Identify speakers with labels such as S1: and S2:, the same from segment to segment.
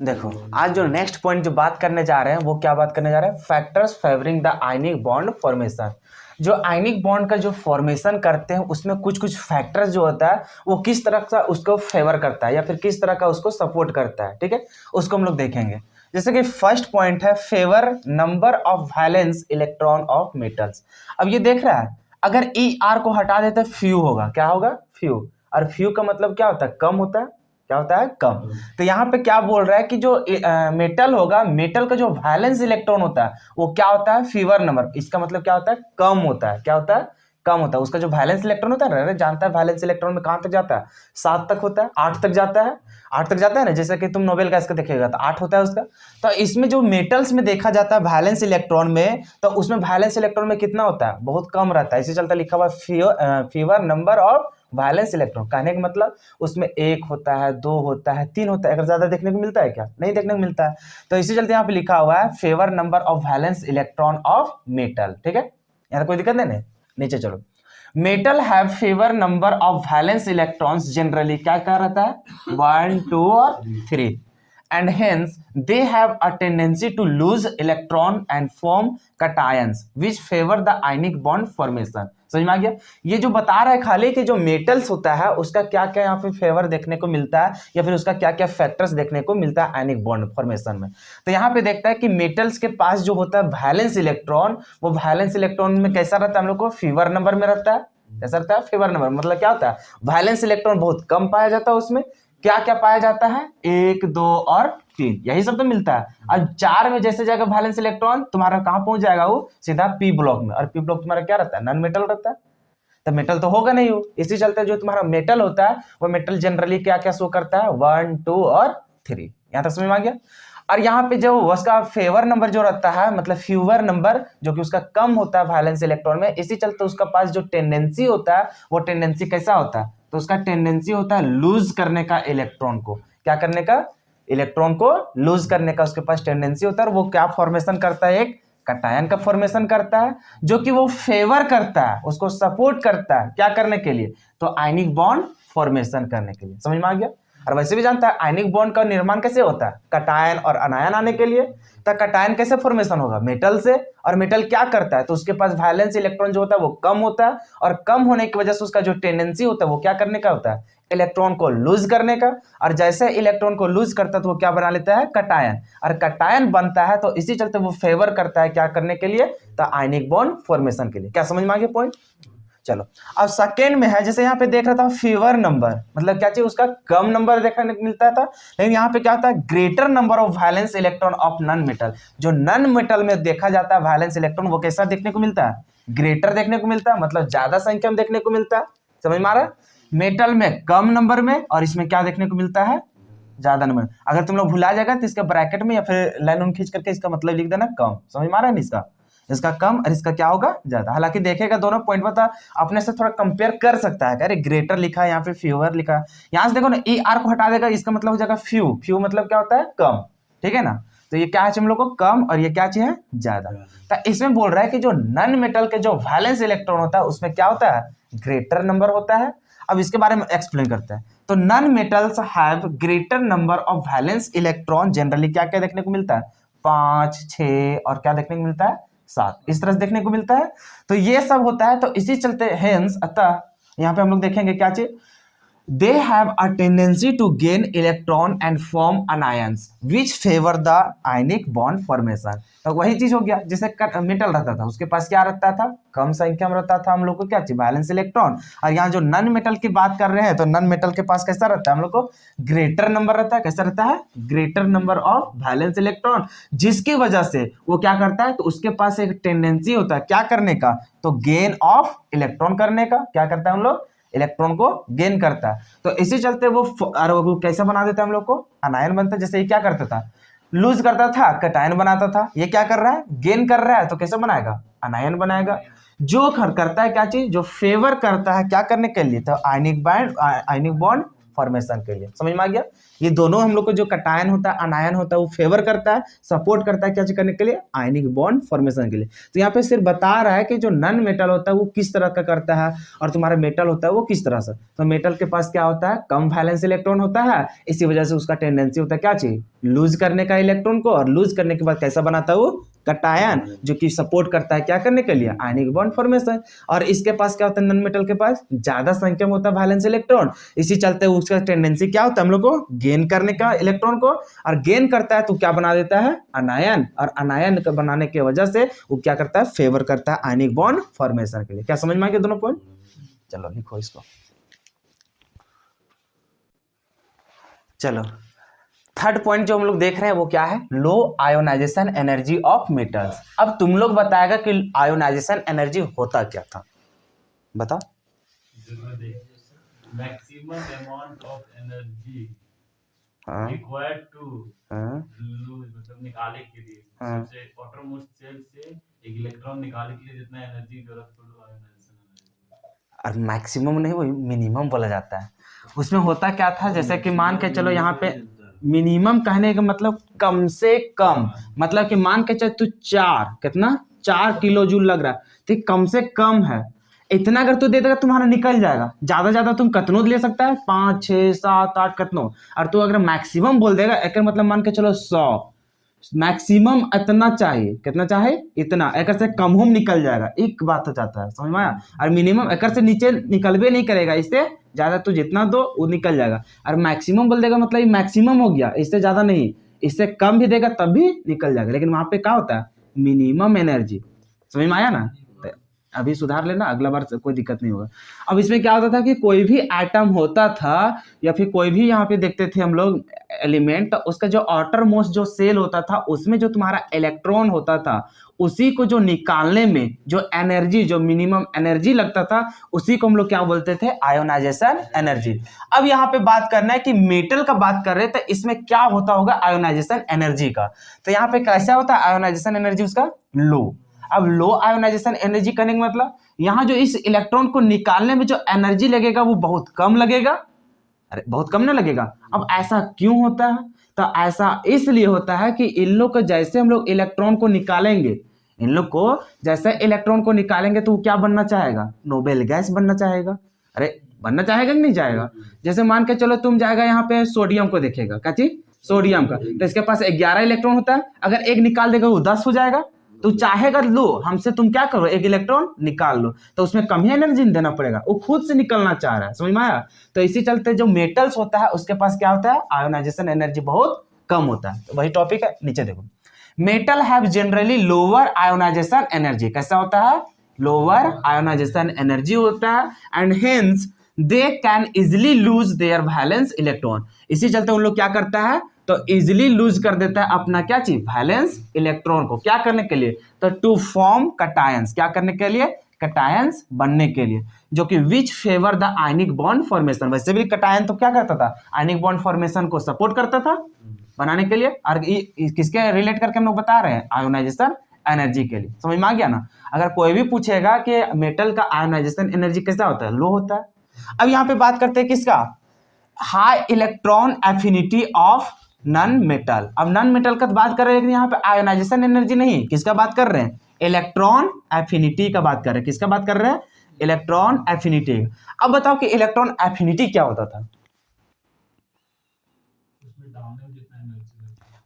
S1: देखो आज जो नेक्स्ट पॉइंट जो बात करने जा रहे हैं वो क्या बात करने जा रहे हैं, factors favouring the ionic bond formation. जो आयनिक बॉन्ड का जो फॉर्मेशन करते हैं उसमें कुछ कुछ फैक्टर्स जो होता है वो किस तरह का उसको फेवर करता है या फिर किस तरह का उसको सपोर्ट करता है, ठीक है, उसको हम लोग देखेंगे। जैसे कि फर्स्ट पॉइंट है favour number of valence electron of metals. अब ये देख रहा है अगर ई आर को हटा देते फ्यू होगा, क्या होगा, फ्यू। और फ्यू का मतलब क्या होता है, कम होता है, क्या होता है, कम। तो यहाँ पे क्या बोल रहा है कि जो मेटल होगा, मेटल का जो वैलेंस इलेक्ट्रॉन होता है वो क्या होता है, फीवर नंबर। इसका मतलब क्या होता है, कम होता है, क्या होता है, कम होता है। उसका जो वैलेंस इलेक्ट्रॉन होता है ना, जानता है वैलेंस इलेक्ट्रॉन में कहां तक जाता है, 7 तक होता है, 8 तक जाता है, 8 तक जाता है ना। जैसे कि तुम नोबेल गैस का देखिएगा तो 8 होता है उसका। तो इसमें जो मेटल्स में देखा जाता है वैलेंस इलेक्ट्रॉन में, तो उसमें वैलेंस इलेक्ट्रॉन में कितना होता है, बहुत कम रहता है। इसी चलता लिखा हुआ fever number of valence electron. कहने का मतलब उसमें 1 होता है, 2 होता है, 3 होता है। अगर ज्यादा देखने को मिलता है क्या, नहीं देखने को मिलता है। तो इसी चलते यहाँ पे लिखा हुआ है favour number of valence electron of metal, ठीक है, यहाँ कोई दिक्कत नहीं। नीचे चलो, metal have favour number of valence electrons generally, क्या कह रहता है, 1, 2 और 3, and hence they have a tendency to lose electron and form cations which favor the ionic bond formation। समझ में आ गया। ये जो बता रहा है खाली कि जो मेटल्स होता है उसका क्या क्या यहाँ पे फेवर देखने को मिलता है या फिर उसका क्या क्या फैक्टर्स देखने को मिलता है आयनिक बॉन्ड फॉर्मेशन में। तो यहाँ पे देखता है कि मेटल्स के पास जो होता है वैलेंस इलेक्ट्रॉन, वो वैलेंस इलेक्ट्रॉन में कैसा रहता है, हम लोग को फीवर नंबर में रहता है। कैसा रहता है, फेवर नंबर। मतलब क्या होता है, वैलेंस इलेक्ट्रॉन बहुत कम पाया जाता है उसमें। क्या क्या पाया जाता है, 1, 2 और 3, यही सब तो मिलता है। अब 4 में जैसे जाएगा वैलेंस इलेक्ट्रॉन तुम्हारा कहां पहुंच जाएगा, वो सीधा पी ब्लॉक में। और पी ब्लॉक तुम्हारा क्या रहता है, नॉन मेटल रहता है। तो मेटल तो होगा नहीं हो, इसी चलते जो तुम्हारा मेटल होता है वो मेटल जनरली क्या क्या शो करता है, 1, 2 और 3। यहां तक समझ में आ गया। और यहाँ पे जो उसका फेवर नंबर जो रहता है, मतलब फ्यूवर नंबर, जो कि उसका कम होता है वैलेंस इलेक्ट्रॉन में, इसी चलते उसका पास जो टेंडेंसी होता है वो टेंडेंसी कैसा होता है, तो उसका टेंडेंसी होता है लूज करने का इलेक्ट्रॉन को। क्या करने का, इलेक्ट्रॉन को लूज करने का उसके पास टेंडेंसी होता है। और वो क्या फॉर्मेशन करता है, एक कटायन का फॉर्मेशन करता है, जो कि वो फेवर करता है, उसको सपोर्ट करता है, क्या करने के लिए, तो आयनिक बॉन्ड फॉर्मेशन करने के लिए। समझ में आ गया। और वैसे भी जानता है आयनिक बॉन्ड का निर्माण कैसे होता है, कटायन और अनायन आने के लिए। तो कटायन कैसे फॉर्मेशन होगा, मेटल से। और मेटल क्या करता है, तो उसके पास वैलेंस इलेक्ट्रॉन जो होता है वो कम होता है, और कम होने की वजह से उसका जो टेंडेंसी होता है वो क्या करने का होता है, इलेक्ट्रॉन को लूज करने का। और जैसे इलेक्ट्रॉन को लूज करता है तो वो क्या बना लेता है, कटायन। और कटायन बनता है तो इसी चलते वो फेवर करता है क्या करने के लिए, तो आयनिक बॉन्ड फॉर्मेशन के लिए। क्या समझ में आ गया पॉइंट। चलो अब सेकेंड में है, जैसे यहाँ पे देख रहा था फीवर नंबर, मतलब क्या चाहिए, उसका कम नंबर देखने को मिलता था। लेकिन यहाँ पे क्या होता है, greater number of valence electron of non metal. जो नॉन मेटल में देखा जाता है वैलेंस इलेक्ट्रॉन वो कैसा देखने को मिलता है, ग्रेटर देखने को मिलता है, मतलब ज्यादा संख्या में देखने को मिलता है। समझ में आ रहा है, मेटल में कम नंबर में, और इसमें क्या देखने को मिलता है, ज्यादा नंबर। अगर तुम लोग भुला जाएगा तो इसका ब्रैकेट में या फिर लाइन खींच करके इसका मतलब लिख देना कम। समझ में आ रहा है ना, इसका कम और इसका क्या होगा, ज्यादा। हालांकि देखेगा दोनों पॉइंट बता अपने से थोड़ा कंपेयर कर सकता है, अरे ग्रेटर लिखा है यहाँ पे फ्यूअर लिखा है, यहाँ से देखो ना ई आर को हटा देगा, इसका मतलब हो जाएगा फ्यू। फ्यू मतलब क्या होता है, कम, ठीक है ना। तो ये क्या है हम लोग को, कम, और ये क्या चीज है, ज्यादा। तो इसमें बोल रहा है कि जो नॉन मेटल के जो वैलेंस इलेक्ट्रॉन होता है उसमें क्या होता है, ग्रेटर नंबर होता है। अब इसके बारे में एक्सप्लेन करते हैं। तो non metals have greater number of valence electron generally, क्या क्या देखने को मिलता है, 5, 6 और क्या देखने को मिलता है, 7, इस तरह से देखने को मिलता है। तो ये सब होता है। तो इसी चलते हेंस अतः यहाँ पे हम लोग देखेंगे क्या चीज, they have a tendency to gain electron and form anions which favor the ionic bond formation। तो वही चीज हो गया जैसे मेटल रहता था उसके पास क्या रहता था, कम संख्या में रहता था हम लोग को क्या चाहिए, वैलेंस इलेक्ट्रॉन। और यहाँ जो नॉन मेटल की बात कर रहे हैं तो नॉन मेटल के पास कैसा रहता है, हम लोग को ग्रेटर नंबर रहता है। कैसा रहता है, greater number of valence electron, जिसकी वजह से वो क्या करता है, तो उसके पास एक टेंडेंसी होता है क्या करने का, तो गेन ऑफ इलेक्ट्रॉन करने का। क्या करता है हम लोग, इलेक्ट्रॉन को गेन करता है। तो इसी चलते वो कैसा बना देता है हम लोग को, अनायन बनता है। जैसे ये क्या करता था, लूज करता था, कटायन बनाता था। ये क्या कर रहा है, गेन कर रहा है, तो कैसे बनाएगा, अनायन बनाएगा। जो करता है क्या चीज, जो फेवर करता है क्या करने के लिए, तो आयनिक बॉन्ड फॉर्मेशन के लिए। समझ में आ गया? ये दोनों हम लोग को जो कटायन होता है, अनायन होता है, वो फेवर करता है, सपोर्ट करता है क्या चीज करने के लिए? आयनिक बॉन्ड फॉर्मेशन के लिए। तो यहाँ पे सिर्फ बता रहा है कि जो नॉन मेटल होता है वो किस तरह का करता है और तुम्हारा मेटल होता है वो किस तरह से। तो मेटल के पास क्या होता है? कम वैलेंस इलेक्ट्रॉन होता है, इसी वजह से उसका टेंडेंसी होता है क्या चीज? लूज करने का इलेक्ट्रॉन को, और लूज करने के बाद कैसा बनाता है वो? कटायन, जो कि सपोर्ट करता है क्या करने के लिए? आयनिक बॉन्ड फॉर्मेशन। और इसके पास क्या होता है? नॉन मेटल के पास ज्यादा संख्या में होता है वैलेंस इलेक्ट्रॉन, इसी चलते उसका टेंडेंसी क्या होता है हम लोग को? गेन करने का इलेक्ट्रॉन को, और गेन करता है तो क्या बना देता है? अनायन, और अनायन बनाने की वजह से वो क्या करता है? फेवर करता है आयनिक बॉन्ड फॉर्मेशन के लिए। क्या समझ में आ गया दोनों पॉइंट? चलो लिखो इसको। चलो थर्ड पॉइंट जो हम लोग देख रहे हैं वो क्या है? Low ionization energy of metals. अब तुम लोग बताएगा कि आयोनाइजेशन एनर्जी होता क्या था, बताओ।
S2: Maximum amount of energy required to lose, मतलब निकाले के लिए सबसे outermost सेल से एक इलेक्ट्रॉन निकालने के लिए जितना एनर्जी की जरूरत पड़े, आयोनाइजेशन एनर्जी।
S1: और मैक्सिमम नहीं, वही मिनिमम बोला जाता है। उसमें होता क्या था, जैसे कि मान के चलो यहाँ पे मिनिमम कहने का मतलब कम से कम, मतलब कि मान के चल तू 4 किलो जूल लग रहा है, ठीक, कम से कम है इतना। अगर तू दे देगा तुम्हारा निकल जाएगा, ज्यादा तुम कतनो ले सकता है, 5 6 7 8 कतनो। और तू अगर मैक्सिमम बोल देगा, एक मतलब मान के चलो 100, मैक्सिमम इतना चाहिए, कितना चाहिए? इतना, एक से कम हम निकल जाएगा, एक बात हो जाता है, समझ में आया? और मिनिमम एक से नीचे निकलबे नहीं करेगा, इससे ज्यादा तू जितना दो वो निकल जाएगा। और मैक्सिमम बोल देगा मतलब ये मैक्सिमम हो गया, इससे ज्यादा नहीं, इससे कम भी देगा तब भी निकल जाएगा। लेकिन वहां पे क्या होता है? Minimum energy. समझ में आया ना? अभी सुधार लेना, अगला बार कोई दिक्कत नहीं होगा। अब इसमें क्या होता था कि कोई भी एटम होता था या फिर कोई भी यहाँ पे देखते थे हम लोग एलिमेंट, तो उसका जो आउटर मोस्ट जो सेल होता था उसमें जो तुम्हारा इलेक्ट्रॉन होता था, उसी को जो निकालने में जो एनर्जी, जो मिनिमम एनर्जी लगता था, उसी को हम लोग क्या बोलते थे? Ionisation energy. अब यहाँ पे बात करना है कि मेटल का बात कर रहे थे, इसमें क्या होता होगा आयोनाइजेशन एनर्जी का। तो यहाँ पे कैसा होता है आयोनाइजेशन एनर्जी उसका? लो। अब लो आयोनाइजेशन एनर्जी करने का मतलब यहाँ जो इस इलेक्ट्रॉन को निकालने में जो एनर्जी लगेगा वो बहुत कम लगेगा। अरे बहुत कम ना लगेगा। अब ऐसा क्यों होता है? तो ऐसा इसलिए होता है कि इन लोग को जैसे हम लोग इलेक्ट्रॉन को निकालेंगे, इन लोग को जैसे इलेक्ट्रॉन को निकालेंगे तो वो क्या बनना चाहेगा? नोबेल गैस बनना चाहेगा। अरे बनना चाहेगा कि नहीं चाहेगा? जैसे मान के चलो तुम जाएगा यहाँ पे सोडियम को देखेगा, क्या चीज? सोडियम का, तो इसके पास 11 इलेक्ट्रॉन होता है, अगर एक निकाल देगा वो 10 हो जाएगा। तो चाहेगा लो हमसे तुम क्या करो, एक इलेक्ट्रॉन निकाल लो, तो उसमें कम ही एनर्जी देना पड़ेगा, वो खुद से निकलना चाह रहा है। समझ में आया? तो इसी चलते जो मेटल्स होता है उसके पास क्या होता है? आयोनाइजेशन एनर्जी बहुत कम होता है। तो वही टॉपिक है, नीचे देखो। Metal have generally lower ionisation energy. कैसा होता है? लोअर आयोनाइजेशन एनर्जी होता है, and hence they can easily lose their valence electron. इसी चलते उन लोग क्या करता है? तो इजिली लूज कर देता है अपना क्या चीज? वैलेंस इलेक्ट्रॉन को। क्या करने के लिए? तो टू फॉर्म कटायंस। क्या करने के लिए? कटायंस बनने के लिए, जो कि which favour the ionic bond formation. वैसे भी कटायन तो क्या करता था? आयनिक बॉन्ड फॉर्मेशन को सपोर्ट करता था बनाने के लिए। और किसके रिलेट करके हम लोग बता रहे हैं? आयोनाइजेशन एनर्जी के लिए। समझ में आ गया ना? अगर कोई भी पूछेगा कि मेटल का आयोनाइजेशन एनर्जी कैसा होता है? लो होता है। अब यहाँ पे बात करते हैं किसका? High electron affinity of non metal. अब नॉन मेटल का बात कर रहे हैं, लेकिन यहाँ पे आयोनाइजेशन एनर्जी नहीं, किसका बात कर रहे हैं? इलेक्ट्रॉन एफिनिटी का बात कर रहे हैं। किसका बात कर रहे हैं? Electron affinity. अब बताओ कि इलेक्ट्रॉन एफिनिटी क्या होता था?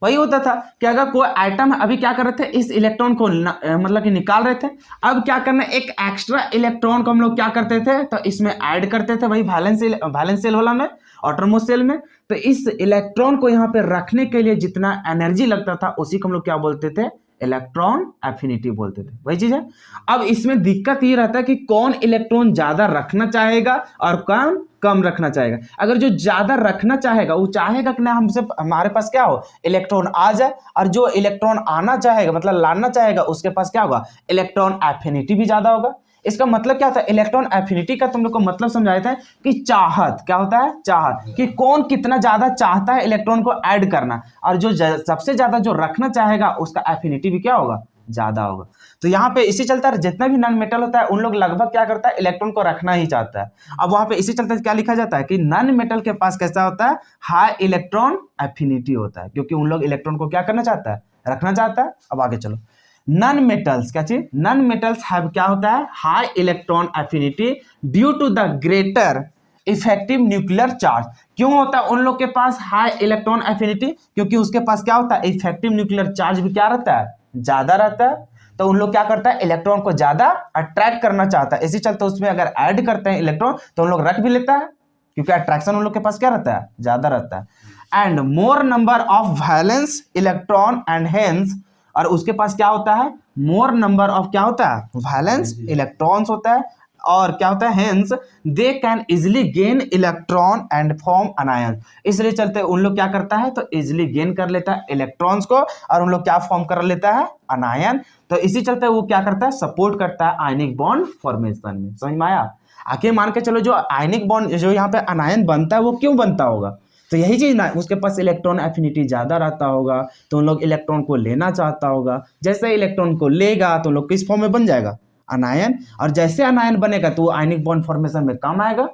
S1: वही होता था कि अगर कोई आइटम अभी क्या कर रहे थे, इस इलेक्ट्रॉन को मतलब कि निकाल रहे थे, अब क्या करना, एक एक्स्ट्रा इलेक्ट्रॉन को हम लोग क्या करते थे? तो इसमें ऐड करते थे, वही वैलेंस सेल वाला में, ऑटरमोस्ट सेल में। तो इस इलेक्ट्रॉन को यहाँ पे रखने के लिए जितना एनर्जी लगता था उसी को हम लोग क्या बोलते थे? इलेक्ट्रॉन एफिनिटी बोलते थे। वही चीज है। अब इसमें दिक्कत ये रहता है कि कौन इलेक्ट्रॉन ज्यादा रखना चाहेगा और कौन कम रखना चाहेगा। अगर जो ज्यादा रखना चाहेगा वो चाहेगा कि ना हमसे हमारे पास क्या हो, इलेक्ट्रॉन आ जाए, और जो इलेक्ट्रॉन आना चाहेगा मतलब लाना चाहेगा उसके पास क्या होगा? इलेक्ट्रॉन एफिनिटी भी ज्यादा होगा। इसका मतलब क्या होता है? इलेक्ट्रॉन एफिनिटी का तुम लोग को मतलब समझाए थे कि चाहत। क्या होता है? चाहत, कि कौन कितना ज्यादा चाहता है इलेक्ट्रॉन को ऐड करना, और जो सबसे ज्यादा जो रखना चाहेगा उसका एफिनिटी भी क्या होगा? ज़्यादा होगा। तो यहाँ पे इसी चलता है जितना भी नॉन मेटल होता है उन लोग लगभग क्या करता है, इलेक्ट्रॉन को रखना ही चाहता है। अब वहाँ पे इसी चलते क्या लिखा जाता है कि नॉन मेटल के पास कैसा होता है, हाई इलेक्ट्रॉन एफिनिटी होता है, क्योंकि उन लोग इलेक्ट्रॉन को क्या करना चाहता है, रखना चाहता है। अब आगे चलो, नॉन मेटल्स क्या चीज, नॉन मेटल्स हैव क्या होता है, high electron affinity due to the greater effective nuclear charge. क्यों होता है उन लोग के पास हाई इलेक्ट्रॉन एफिनिटी, क्योंकि उसके पास क्या होता है, इफेक्टिव न्यूक्लियर चार्ज भी क्या रहता है, ज्यादा रहता है। तो उन लोग क्या करता है, इलेक्ट्रॉन को ज्यादा अट्रैक्ट करना चाहता है, इसी चलते उसमें अगर ऐड करते हैं इलेक्ट्रॉन तो उन लोग रख भी लेता है, क्योंकि अट्रैक्शन उन लोग के पास क्या रहता है, ज्यादा रहता है। And more number of valence electron and hence, और उसके पास क्या होता है, मोर नंबर ऑफ क्या होता है, वैलेंस इलेक्ट्रॉन्स होता है, और क्या होता है, hence they can easily gain electron and form अनायन। इसलिए चलते उन लोग क्या करता है, तो इजिली गेन कर लेता है इलेक्ट्रॉन्स को, और उन लोग क्या फॉर्म कर लेता है, अनायन। तो इसी चलते वो क्या करता है, सपोर्ट करता है आयनिक बॉन्ड फॉर्मेशन में। समझ में आया? आगे मान के चलो, जो आयनिक बॉन्ड जो यहाँ पे अनायन बनता है वो क्यों बनता होगा, तो यही चीज ना, उसके पास इलेक्ट्रॉन एफिनिटी ज्यादा रहता होगा, तो उन लोग इलेक्ट्रॉन को लेना चाहता होगा। जैसे इलेक्ट्रॉन को लेगा तो लोग किस फॉर्म में बन जाएगा, अनायन, और जैसे अनायन बनेगा तो वो आयनिक बॉन्ड फॉर्मेशन में काम आएगा।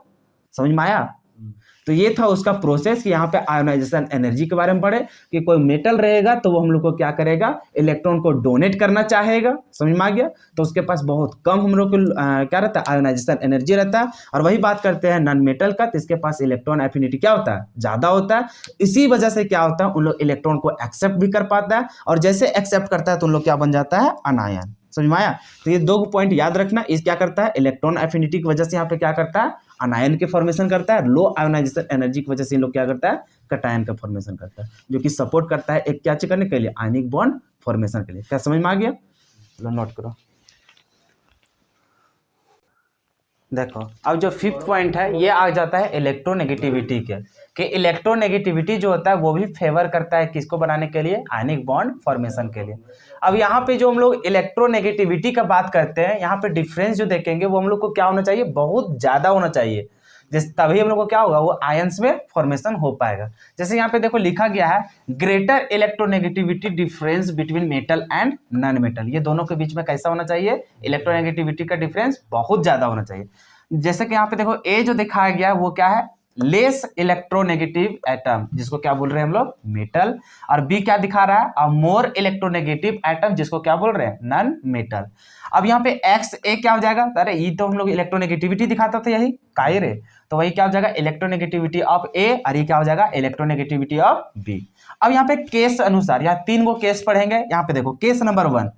S1: समझ में आया? तो ये था उसका प्रोसेस कि यहाँ पे आयोनाइजेशन एनर्जी के बारे में पढ़े कि कोई मेटल रहेगा तो वो हम लोग को क्या करेगा, इलेक्ट्रॉन को डोनेट करना चाहेगा। समझ में आ गया? तो उसके पास बहुत कम हम लोग को क्या रहता है, आयोनाइजेशन एनर्जी रहता है। और वही बात करते हैं नॉन मेटल का, तो इसके पास इलेक्ट्रॉन एफिनिटी क्या होता है, ज्यादा होता है। इसी वजह से क्या होता है, उन लोग इलेक्ट्रॉन को एक्सेप्ट भी कर पाता है, और जैसे एक्सेप्ट करता है तो उन लोग क्या बन जाता है, अनायन। समझ में आया? तो ये दो पॉइंट याद रखना, इस क्या करता है, इलेक्ट्रॉन एफिनिटी की वजह से यहाँ पे क्या करता है, अनायन के फॉर्मेशन करता है। लो आयोनाइजेशन एनर्जी की वजह से इन लोग क्या करता है, कटायन का फॉर्मेशन करता है, जो कि सपोर्ट करता है एक क्या चीज करने के लिए, आयनिक बॉन्ड फॉर्मेशन के लिए। क्या समझ में आ गया? चलो नोट करो। देखो अब जो फिफ्थ पॉइंट है ये आ जाता है इलेक्ट्रोनेगेटिविटी के, कि इलेक्ट्रोनेगेटिविटी जो होता है वो भी फेवर करता है किसको बनाने के लिए, आयनिक बॉन्ड फॉर्मेशन के लिए। अब यहाँ पे जो हम लोग इलेक्ट्रोनेगेटिविटी का बात करते हैं, यहाँ पे डिफरेंस जो देखेंगे वो हम लोग को क्या होना चाहिए, बहुत ज्यादा होना चाहिए, जिस तभी हम लोग को क्या होगा, वो आयंस में फॉर्मेशन हो पाएगा। जैसे यहाँ पे देखो लिखा गया है, greater electronegativity difference between metal and non metal. ये दोनों के बीच में कैसा होना चाहिए, इलेक्ट्रोनेगेटिविटी का डिफरेंस बहुत ज्यादा होना चाहिए। जैसे कि यहाँ पे देखो ए जो दिखाया गया वो क्या है, लेस इलेक्ट्रोनेगेटिव एटम, जिसको क्या बोल रहे हैं हम लोग, मेटल। और बी क्या दिखा रहा है, अ मोर इलेक्ट्रोनेगेटिव एटम, जिसको क्या बोल रहे हैं, नॉन मेटल। अब यहाँ पे एक्स ए क्या हो जाएगा, अरे ये तो हम लोग इलेक्ट्रोनेगेटिविटी दिखाता था, यही काहे रे, तो वही क्या हो जाएगा, इलेक्ट्रोनेगेटिविटी ऑफ ए, और ये क्या हो जाएगा, इलेक्ट्रोनेगेटिविटी ऑफ बी। अब यहाँ पे केस अनुसार यहाँ 3 गो केस पढ़ेंगे। यहाँ पे देखो केस नंबर 1,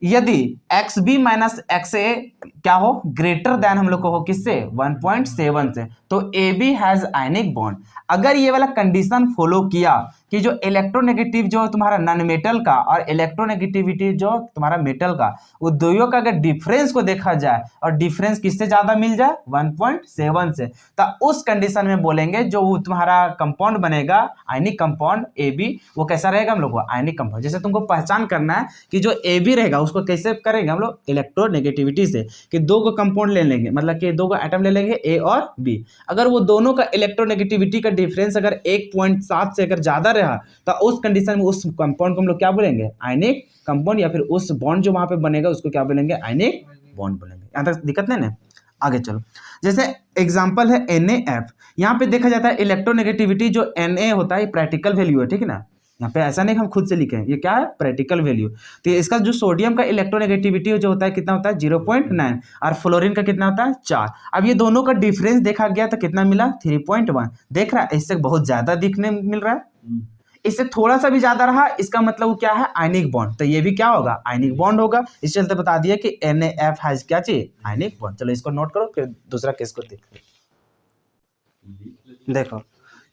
S1: यदि एक्स बी माइनस एक्स ए क्या हो, ग्रेटर देन हम लोग को हो किससे, 1.7 से, तो A B has ionic bond. अगर ये वाला कंडीशन फॉलो किया कि जो इलेक्ट्रोनेगेटिव जो तुम्हारा नॉन मेटल का और इलेक्ट्रोनेगेटिविटी जो तुम्हारा मेटल का, वो दोनों का अगर डिफरेंस को देखा जाए और डिफरेंस किससे ज्यादा मिल जाए, 1.7 से, तो उस कंडीशन में बोलेंगे जो तुम्हारा कंपाउंड बनेगा आयनिक कंपाउंड ए बी, वो कैसा रहेगा, हम लोग को आयनिक कंपाउंड। जैसे तुमको पहचान करना है कि जो ए बी रहेगा उसको कैसे करेंगे हम लोग, इलेक्ट्रोनेगेटिविटी से, कि 2 को कंपाउंड ले लेंगे, मतलब कि 2 को एटम ले लेंगे ए और बी। अगर वो दोनों का इलेक्ट्रोनेगेटिविटी का डिफरेंस अगर 1.7 से अगर ज्यादा रहा तो उस कंडीशन में उस कंपाउंड को हम लोग क्या बोलेंगे, आयनिक कंपाउंड, या फिर उस बॉन्ड जो वहां पे बनेगा उसको क्या बोलेंगे, आयनिक बॉन्ड बोलेंगे। यहां तक दिक्कत नहीं ना? आगे चलो, जैसे एग्जांपल है NaF। यहाँ पे देखा जाता है इलेक्ट्रोनेगेटिविटी जो Na होता है प्रैक्टिकल वैल्यू है, ठीक है ना, यहाँ पे ऐसा नहीं हम खुद से लिखे हैं, ये क्या है, प्रैक्टिकल वैल्यू। तो इसका जो सोडियम का इलेक्ट्रोनेगेटिविटी जो होता है कितना होता है, 0.9, और फ्लोरीन का कितना होता है, 4। अब ये दोनों का डिफरेंस देखा गया तो कितना मिला, 3.1। देख रहा है, इससे बहुत ज्यादा दिखने मिल रहा है, इससे थोड़ा सा भी ज्यादा रहा, इसका मतलब वो क्या है, आयनिक बॉन्ड। तो ये भी क्या होगा, आयनिक बॉन्ड होगा। इस चलते बता दिया कि NaF हैज क्या चाहिए, आयनिक बॉन्ड। चलो इसको नोट करो, फिर दूसरा केस को देखो।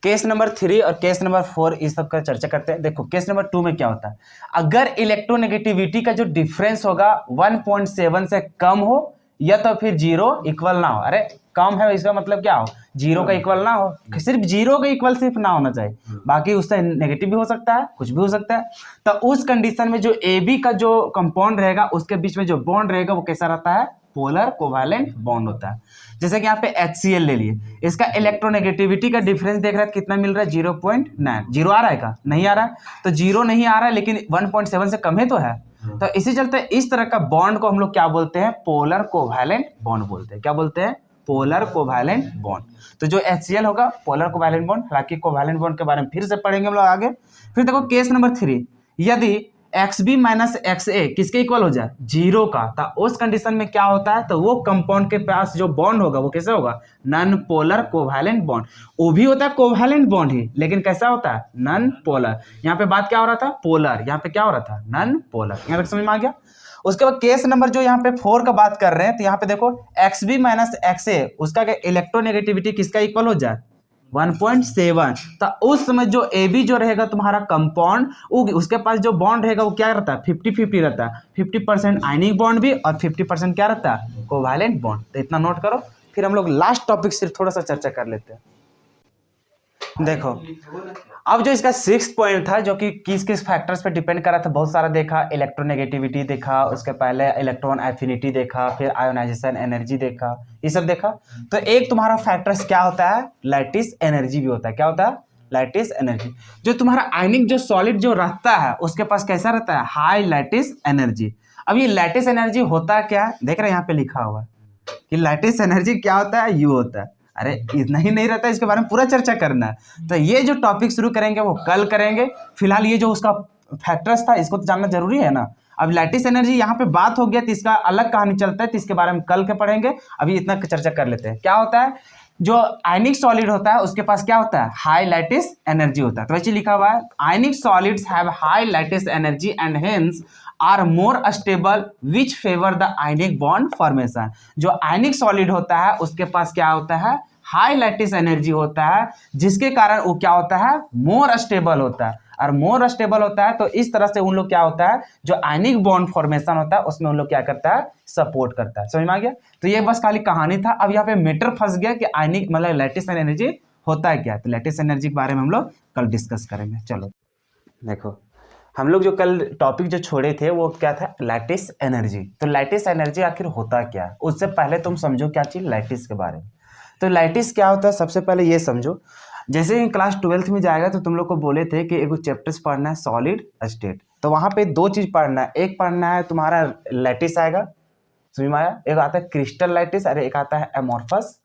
S1: केस नंबर 3 और केस नंबर 4 इस सब का चर्चा करते हैं। देखो केस नंबर 2 में क्या होता है, अगर इलेक्ट्रोनेगेटिविटी का जो डिफरेंस होगा 1.7 से कम हो या तो फिर 0 इक्वल ना हो। अरे कम है इसका मतलब क्या हो, 0 का इक्वल ना हो, सिर्फ 0 का इक्वल सिर्फ ना होना चाहिए, बाकी उससे नेगेटिव भी हो सकता है, कुछ भी हो सकता है। तो उस कंडीशन में जो AB का जो कंपाउंड रहेगा उसके बीच में जो बॉन्ड रहेगा वो कैसा रहता है, पोलर कोवैलेंट बॉन्ड होता है। जैसे कि यहाँ पे HCl ले लिए, इसका इलेक्ट्रोनेगेटिविटी का डिफरेंस देख रहा है कितना मिल रहा है, 0.9। 0 आ रहा है का, नहीं आ रहा है, तो 0 नहीं आ रहा है लेकिन 1.7 से कम है तो है। तो इसी चलते इस तरह का बॉन्ड को हम लोग क्या बोलते हैं, पोलर कोवैलेंट बॉन्ड बोलते हैं। क्या बोलते हैं, पोलर कोवैलेंट बॉन्ड। तो जो HCl होगा पोलर कोवैलेंट बॉन्ड। हालांकि कोवैलेंट बॉन्ड के बारे में फिर से पढ़ेंगे हम लोग आगे। फिर देखो केस नंबर 3, यदि XB माइनस XA किसके इक्वल हो जाए, 0 का, तो उस कंडीशन में क्या होता है, तो वो कंपाउंड के पास जो बॉन्ड होगा वो कैसे होगा, नॉन पोलर कोवैलेंट बॉन्ड। वो भी होता है कोवैलेंट बॉन्ड ही, लेकिन कैसा होता है, नॉन पोलर। यहाँ पे बात क्या हो रहा था, पोलर, यहाँ पे क्या हो रहा था, नॉन पोलर। यहाँ तक समझ में आ गया। उसके बाद केस नंबर जो यहाँ पे 4 का बात कर रहे हैं, तो यहाँ पे देखो XB माइनस XA उसका इलेक्ट्रोनेगेटिविटी किसका इक्वल हो जाए, 1.7। तो उस समय जो AB जो रहेगा तुम्हारा कंपाउंड, उसके पास जो बॉन्ड रहेगा वो क्या रहता है, 50-50 रहता है। 50% आयनिक बॉन्ड भी और 50% क्या रहता है, कोवैलेंट बॉन्ड। तो इतना नोट करो। फिर हम लोग लास्ट टॉपिक सिर्फ थोड़ा सा चर्चा कर लेते हैं। देखो अब जो इसका 6th पॉइंट था, जो कि किस किस फैक्टर्स पे डिपेंड कर रहा था, बहुत सारा देखा। इलेक्ट्रोनेगेटिविटी देखा, उसके पहले इलेक्ट्रॉन एफिनिटी देखा, फिर आयोनाइजेशन एनर्जी देखा, ये सब देखा। तो एक तुम्हारा फैक्टर्स क्या होता है, लैटिस एनर्जी भी होता है। क्या होता है, लैटिस एनर्जी। जो तुम्हारा आयनिक जो सॉलिड जो रहता है उसके पास कैसा रहता है, हाई लैटिस एनर्जी। अब ये लैटिस एनर्जी होता क्या है, देख रहे हैं यहाँ पे लिखा हुआ है कि लैटिस एनर्जी क्या होता है, यू होता है। अरे इतना ही नहीं रहता, इसके बारे में पूरा चर्चा करना है। तो ये जो टॉपिक शुरू करेंगे वो कल करेंगे। फिलहाल ये जो उसका फैक्टर्स था इसको तो जानना जरूरी है ना। अब लैटिस एनर्जी यहाँ पे बात हो गया तो इसका अलग कहानी चलता है, तो इसके बारे में कल के पढ़ेंगे। अभी इतना चर्चा कर लेते हैं। क्या होता है, जो आयनिक सॉलिड होता है उसके पास क्या होता है, हाई लैटिस एनर्जी होता है। तो वैसे लिखा हुआ है, ionic solids have high lattice energy and hence are more stable which favour the ionic bond formation. जो आयनिक सॉलिड होता है उसके पास क्या होता है, हाई लैटिस एनर्जी होता है, जिसके कारण वो क्या होता है, मोर स्टेबल होता है। और मोर स्टेबल होता है तो इस तरह से उन लोग क्या होता है, जो आयनिक बॉन्ड फॉर्मेशन होता है उसमें उन लोग क्या करता है, सपोर्ट करता है। समझ में आ गया। तो ये बस खाली कहानी था। अब यहाँ पे मैटर फंस गया कि आयनिक मतलब लैटिस एनर्जी होता है क्या। तो लैटिस एनर्जी के बारे में हम लोग कल डिस्कस करेंगे। चलो देखो, हम लोग जो कल टॉपिक जो छोड़े थे वो क्या था, लैटिस एनर्जी। तो लैटिस एनर्जी आखिर होता क्या है, उससे पहले तुम समझो क्या चीज लैटिस के बारे में। तो लैटिस क्या होता है, सबसे पहले ये समझो। जैसे ही क्लास 12th में जाएगा तो तुम लोग को बोले थे कि एक चैप्टर्स पढ़ना है सॉलिड स्टेट। तो वहाँ पे 2 चीज़ पढ़ना है। एक पढ़ना है तुम्हारा लैटिस आएगा, समझ में आया, एक आता है क्रिस्टल लैटिस, अरे एक आता है एमॉर्फस।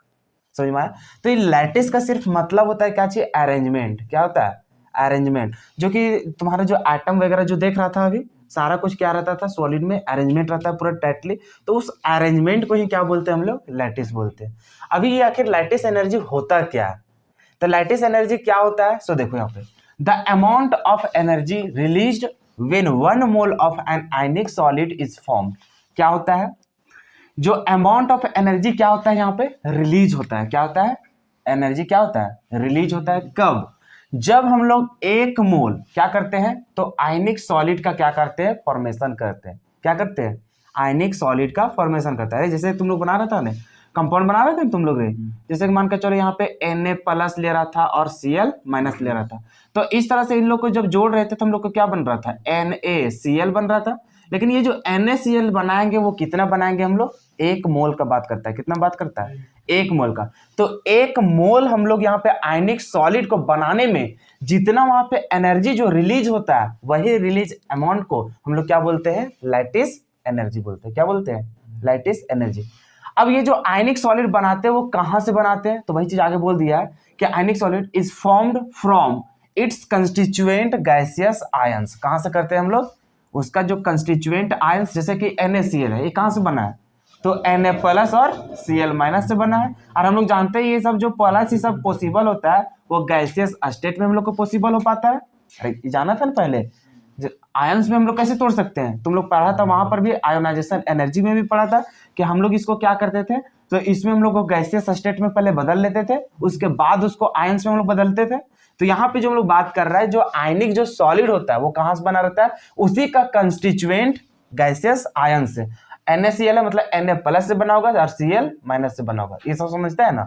S1: समझ में आया। तो ये लैटिस का सिर्फ मतलब होता है क्या चीज़, अरेंजमेंट। क्या होता है, अरेंजमेंट। जो कि तुम्हारा जो एटम वगैरह जो देख रहा था अभी, सारा कुछ क्या रहता था, सॉलिड में अरेंजमेंट रहता है पूरा टाइटली। तो उस अरेंजमेंट को ही क्या बोलते हैं हम लोग, लैटिस बोलते हैं। अभी ये आखिर लैटिस एनर्जी होता क्या है, तो लैटिस एनर्जी क्या होता है। सो देखो यहाँ पे, the amount of energy released when 1 mole of an ionic solid is formed. क्या होता है, जो अमाउंट ऑफ एनर्जी क्या होता है यहाँ पे, रिलीज होता है। क्या होता है, एनर्जी क्या होता है, रिलीज होता है। कब, जब हम लोग 1 मोल क्या करते हैं, तो आयनिक सॉलिड का क्या करते हैं, फॉर्मेशन करते हैं। क्या करते हैं, आयनिक सॉलिड का फॉर्मेशन करता है। जैसे तुम लोग बना रहा था ना, कंपाउंड बना रहे थे तुम लोग, जैसे कि मान कर चलो यहाँ पे Na+ ले रहा था और Cl- ले रहा था। तो इस तरह से इन लोग को जब जोड़ रहे थे तो हम लोग को क्या बन रहा था, NaCl बन रहा था। लेकिन ये जो NaCl बनाएंगे वो कितना बनाएंगे हम लोग, 1 मोल का बात करता है। कितना बात करता है, 1 मोल का। तो 1 मोल हम लोग यहाँ पे आयनिक सॉलिड को बनाने में जितना वहां पे एनर्जी जो रिलीज होता है, वही रिलीज अमाउंट को हम लोग क्या बोलते हैं, लैटिस एनर्जी बोलते हैं। क्या बोलते हैं, लैटिस एनर्जी। अब ये जो आयनिक सॉलिड बनाते हैं वो कहां से बनाते हैं, तो वही चीज आगे बोल दिया है कि आयनिक solid is formed from its constituent gaseous ions. कहां से करते हैं हम लोग, उसका जो कंस्टिट्यूएंट आयंस, जैसे कि NaCl है, ये कहां से बना है, तो Na+ और Cl- से बना है। और हम लोग जानते हैं ये सब जो प्लस ये सब पॉसिबल होता है वो गैसियस स्टेट में हम लोग को पॉसिबल हो पाता है। अरे जाना था ना पहले, आयंस में हम लोग कैसे तोड़ सकते हैं, तुम लोग पढ़ा था वहां पर भी, आयोनाइजेशन एनर्जी में भी पढ़ा था कि हम लोग इसको क्या करते थे, तो इसमें हम लोग को गैसियस स्टेट में पहले बदल लेते थे, उसके बाद उसको आयंस में हम लोग बदलते थे। तो यहाँ पे जो हम लोग बात कर रहा है, जो आयनिक जो सॉलिड होता है वो कहां से बना रहता है, उसी का कंस्टिट्यूएंट गैसियस आयन से। NaCl है मतलब Na+ से बना होगा और Cl- से बना होगा। ये सब समझता है ना।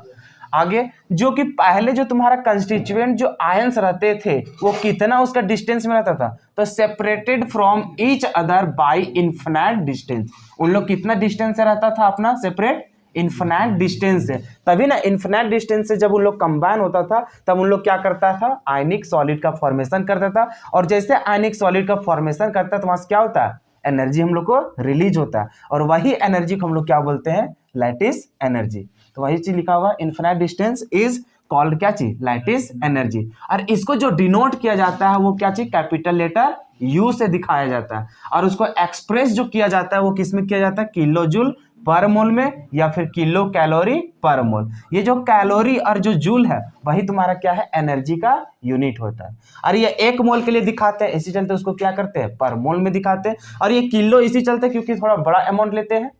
S1: आगे जो कि पहले जो तुम्हारा कंस्टिट्यूएंट जो आयंस रहते थे वो कितना उसका डिस्टेंस में रहता था, तो separated from each other by infinite distance. उन लोग कितना डिस्टेंस से रहता था अपना, सेपरेट इन्फिनाइट डिस्टेंस से। तभी ना इन्फिनाइट डिस्टेंस से जब उन लोग कंबाइन होता था तब उन लोग क्या करता था, आयनिक सॉलिड का फॉर्मेशन करता था। और जैसे आयनिक सॉलिड का फॉर्मेशन करता है तो वहां से क्या होता है, एनर्जी हम लोग को रिलीज होता है, और वही एनर्जी को हम लोग क्या बोलते हैं, लैटिस एनर्जी। तो वही चीज लिखा हुआ इनफिनाइट डिस्टेंस इज कॉल्ड क्या चीज, लैटिस एनर्जी। और इसको जो डिनोट किया जाता है वो क्या चीज, कैपिटल लेटर यू से दिखाया जाता है, और उसको एक्सप्रेस जो किया जाता है वो किस में किया जाता है, किलो जूल पर मोल में या फिर किलो कैलोरी पर मोल। ये जो कैलोरी और जो जूल है वही तुम्हारा क्या है, एनर्जी का यूनिट होता है। और ये एक मोल के लिए दिखाते हैं, इसी चलते उसको क्या करते हैं, पर मोल में दिखाते हैं। और ये किलो इसी चलते क्योंकि थोड़ा बड़ा अमाउंट लेते हैं,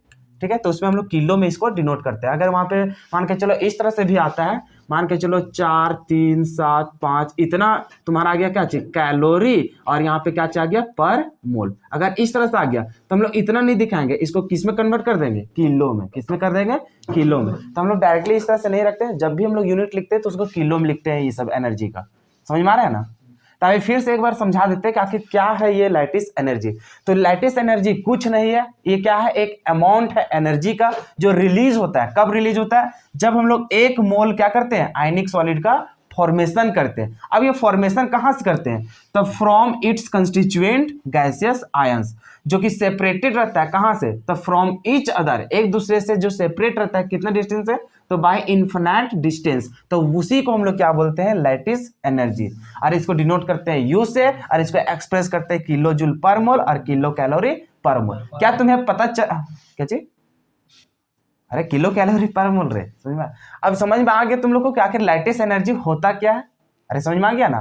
S1: ठीक है, तो उसमें हम लोग किलो में इसको डिनोट करते हैं। अगर वहां पे मान के चलो इस तरह से भी आता है, मान के चलो 4 3 7 5 इतना तुम्हारा आ गया क्या चीज, कैलोरी, और यहाँ पे क्या आ गया, पर मोल। अगर इस तरह से आ गया तो हम लोग इतना नहीं दिखाएंगे, इसको किस में कन्वर्ट कर देंगे, किलो में। किस में कर देंगे, किलो में। तो हम लोग डायरेक्टली इस तरह से नहीं रखते हैं, जब भी हम लोग यूनिट लिखते हैं तो उसको किलो में लिखते हैं, ये सब एनर्जी का। समझ में आ रहा है ना। तो अभी फिर से एक बार समझा देते हैं कि आखिर क्या है ये लैटिस एनर्जी। तो लैटिस एनर्जी कुछ नहीं है, ये क्या है, एक अमाउंट है एनर्जी का जो रिलीज होता है। कब रिलीज होता है, जब हम लोग एक मोल क्या करते हैं, आयनिक सॉलिड का फॉर्मेशन करते हैं। अब ये फॉर्मेशन कहां से करते हैं, तो from its constituent gaseous ions, जो कि सेपरेटेड रहता है कहां से, तो फ्रॉम ईच अदर, एक दूसरे से जो सेपरेट रहता है, कितना डिस्टेंस है, तो बाय इन्फिनाइट डिस्टेंस। तो उसी को हम लोग क्या बोलते हैं, लैटिस एनर्जी। और इसको डिनोट करते हैं यू से, और इसको एक्सप्रेस करते हैं किलो जूल पर मोल और किलो कैलोरी पर मोल। क्या तुम्हें पता क्या चीज, अरे किलो कैलोरी पर मोल रे, समझ में। अब समझ में आ गया तुम लोग को कि आखिर लैटिस एनर्जी होता क्या है। अरे समझ में आ गया ना,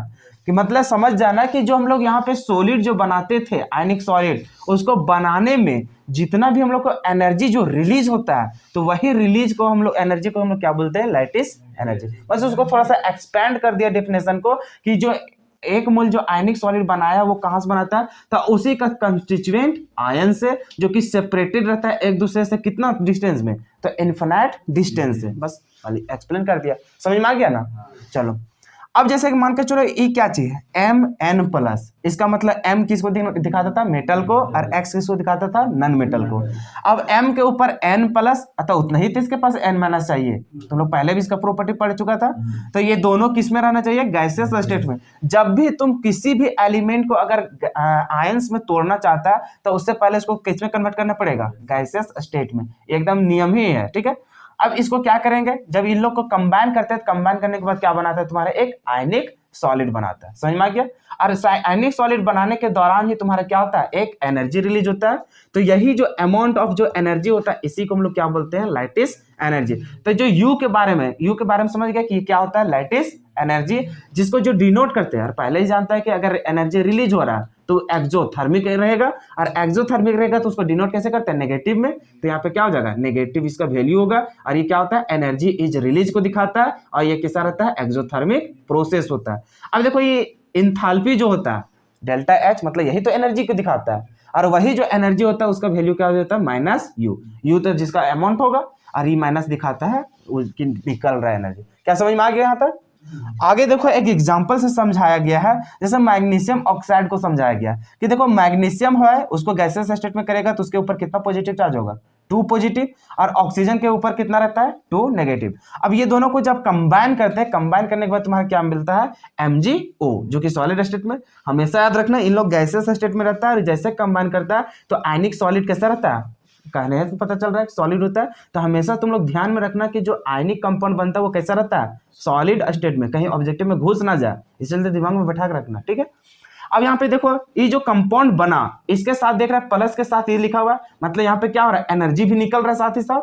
S1: कि मतलब समझ जाना कि जो हम लोग यहाँ पे सॉलिड जो बनाते थे, आयनिक सॉलिड, उसको बनाने में जितना भी हम लोग को एनर्जी जो रिलीज होता है, तो वही रिलीज को हम लोग, एनर्जी को हम लोग क्या बोलते हैं, लैटिस एनर्जी। बस उसको थोड़ा सा एक्सपेंड कर दिया डेफिनेशन को, कि जो एक मोल जो आयनिक सॉलिड बनाया वो कहां से बनाता है, तो उसी का कंस्टिट्यूएंट आयन से, जो कि सेपरेटेड रहता है एक दूसरे से कितना डिस्टेंस में, तो इनफिनाइट डिस्टेंस से। बस खाली एक्सप्लेन कर दिया, समझ में आ गया ना। चलो अब जैसे कि मान के चलो ई क्या चीज है, एम एन प्लस, इसका मतलब एम किसको दिखाता था, मेटल को, और एक्स किसको दिखाता था, नॉन मेटल को। अब एम के ऊपर एन प्लस, अतः उतना ही तो इसके पास एन माइनस चाहिए। तुम लोग पहले भी इसका प्रॉपर्टी पढ़ चुका था। तो ये दोनों किस में रहना चाहिए, गैसियस स्टेट में। जब भी तुम किसी भी एलिमेंट को अगर आयंस में तोड़ना चाहता है तो उससे पहले इसको किस में कन्वर्ट करना पड़ेगा, गैसियस स्टेट में। एकदम नियम ही है, ठीक है। अब इसको क्या करेंगे, जब इन लोग को कंबाइन करते हैं, कंबाइन करने के बाद क्या बनाता है, तुम्हारा एक आयनिक सॉलिड बनाता है। समझ में आ गया। और आयनिक सॉलिड बनाने के दौरान ही तुम्हारा क्या होता है, एक एनर्जी रिलीज होता है। तो यही जो अमाउंट ऑफ जो एनर्जी होता है, इसी को हम लोग क्या बोलते हैं, लैटिस एनर्जी। तो जो यू के बारे में समझ गया कि ये क्या होता है, लैटिस एनर्जी, जिसको जो डिनोट करते हैं। और पहले ही जानता है कि अगर एनर्जी रिलीज हो रहा है तो एक्सोथर्मिक रहेगा, और एक्सोथर्मिक रहेगा तो उसको डिनोट कैसे करते हैं, नेगेटिव में। तो यहाँ पे क्या हो जाएगा, नेगेटिव इसका वैल्यू होगा। और ये क्या होता है, एनर्जी इज रिलीज को दिखाता है, और ये कैसा रहता है, एक्सोथर्मिक प्रोसेस होता है। अब देखो ये इंथैल्पी जो होता है, डेल्टा एच, मतलब यही तो एनर्जी को दिखाता है। और वही जो एनर्जी होता है उसका वैल्यू क्या होता है, माइनस यू। यू तो जिसका अमाउंट होगा, और ये माइनस दिखाता है उसकी निकल रहा है एनर्जी। क्या समझ में आ गया यहाँ तक। आगे देखो एक एग्जांपल से समझाया गया है, जैसे मैग्नीशियम ऑक्साइड को समझाया गया कि देखो मैग्नीशियम है, उसको गैसियस स्टेट में करेगा तो उसके ऊपर कितना पॉजिटिव चार्ज होगा, 2 पॉजिटिव, और ऑक्सीजन के ऊपर कितना रहता है, 2 नेगेटिव। अब ये दोनों को जब कंबाइन करते हैं, कंबाइन करने के बाद तुम्हारा क्या मिलता है, MgO, जो कि सॉलिड स्टेट में। हमेशा याद रखना इन लोग गैसियस स्टेट में रहता है, और जैसे कंबाइन करता है तो आयनिक सॉलिड कैसा रहता है, कहने से पता चल रहा है सॉलिड होता है। तो हमेशा तुम लोग ध्यान में रखना कि जो आयनिक कंपाउंड बनता है वो कैसा रहता है, सॉलिड स्टेट में, कहीं ऑब्जेक्टिव में घुस ना जाए, इसलिए दिमाग में बैठा के रखना, ठीक है। अब यहाँ पे देखो ये जो कंपाउंड बना, इसके साथ देख रहा है प्लस के साथ ये लिखा हुआ है, मतलब यहाँ पे क्या हो रहा है, एनर्जी भी निकल रहा है साथ ही साथ।